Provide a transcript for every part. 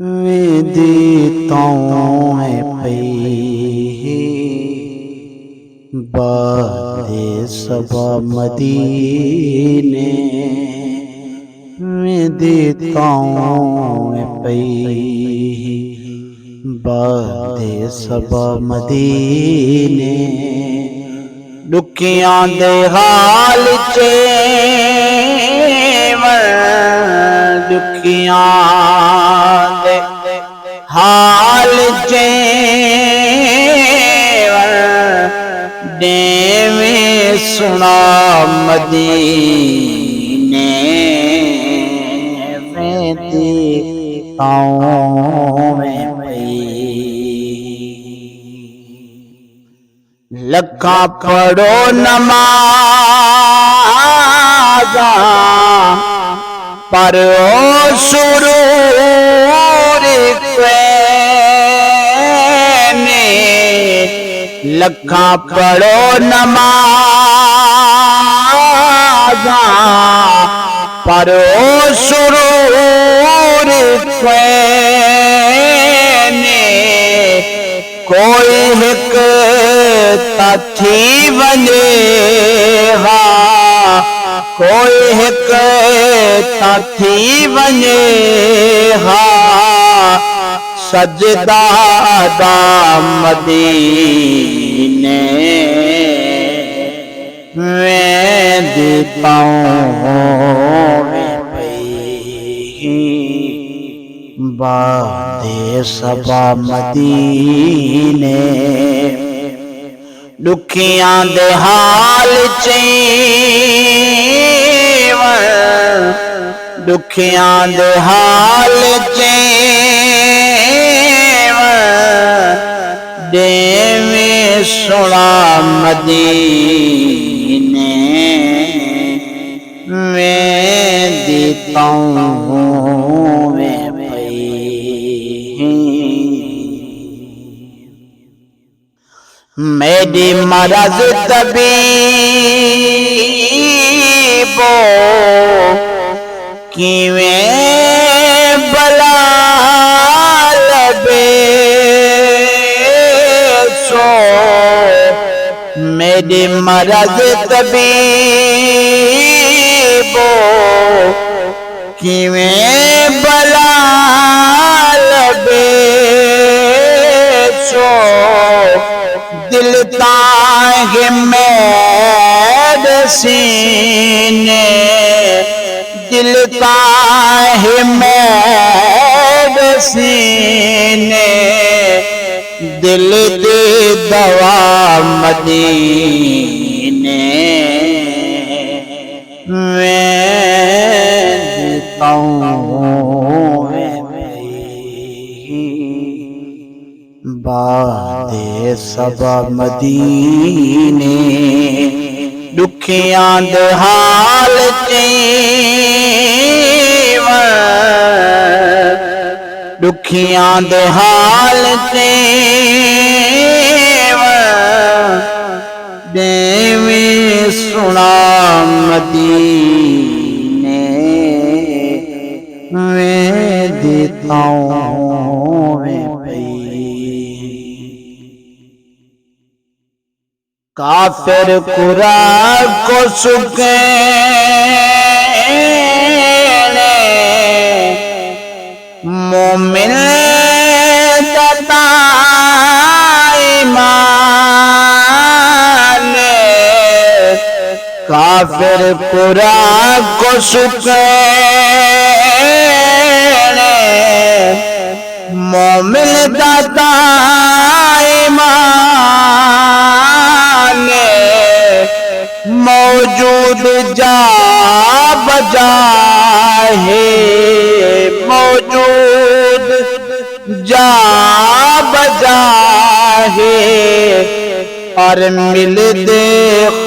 विदिताओं में पई बादे सबा मदीने विदिताओं में पई बादे सबा मदीने दुखियां दे हाल चेवण दुखियां दे हाल चेवण देवे सुना मदीने वेदिताओं में लखा पढ़ो नमाज़ा पर ओ सुरूर ने लखा पढ़ो नमाज़ा पर ओ सुरूर ने कोई हिक थी वञे हा कोई हिक थी वञे हा सजदा दा मदीने वेदिताओं में पई बादे सबा मदीने दुखियां दे हाल चेवण दुखियां दे हाल चेवण देवे सुना मदीने वेदिताओं में मेरी मरज तबीबो किवें बला लबे सो मेरी मरज तबीबो किवें बला लबे सो दिल ताहे मेडिसिने दिल ताहे मेडिसिने दिल दे दवा मदीने वेदिताओं में बादे सबा मदीने दुखियां दे हाल चेवण दुखियां दे हाल चेवण देवे सुना मदीने वेदिताओं में काफिर कुरा को सुके मोमिन ईमान काफिर कुरा को सुके मोमिन दाता ईमान मौजूद जा बजा है मौजूद जा बजा है और मिल दे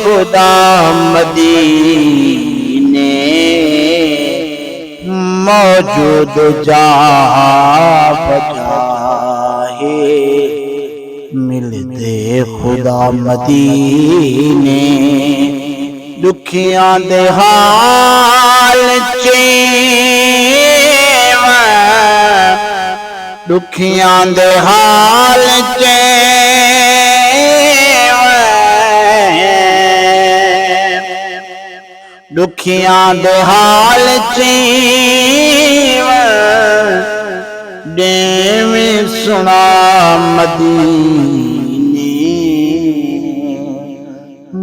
खुदा मदीने मौजूद जा बजा है मिल दे खुदा मदीने दुखियां दे हाल चेवण दुखियां दे हाल च दुखियां दे हाल च देवी सुना मदीने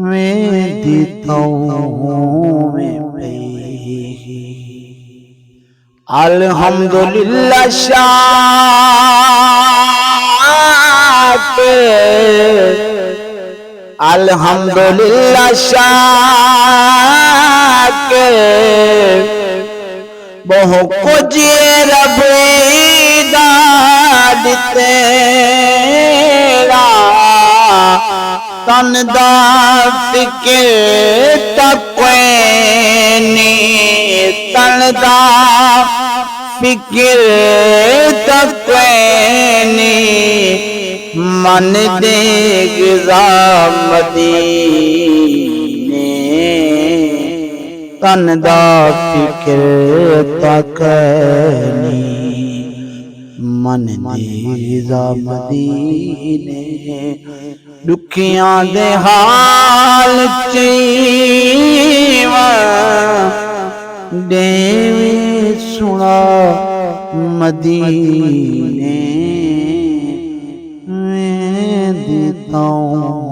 में देता में अल्हम्दुलिल्लाह शाकिर अल्हम्दुलिल्लाह शाकिर बहु कुछ रब दा तेरा तन दा फिक्र तकनी तन दा फिक्र तकनी मन दे मदीने तन दा फिक्र तकनी मन दे मदीने दुखियां दे हाल चीवा देवी सुना मदीने में देता हूँ।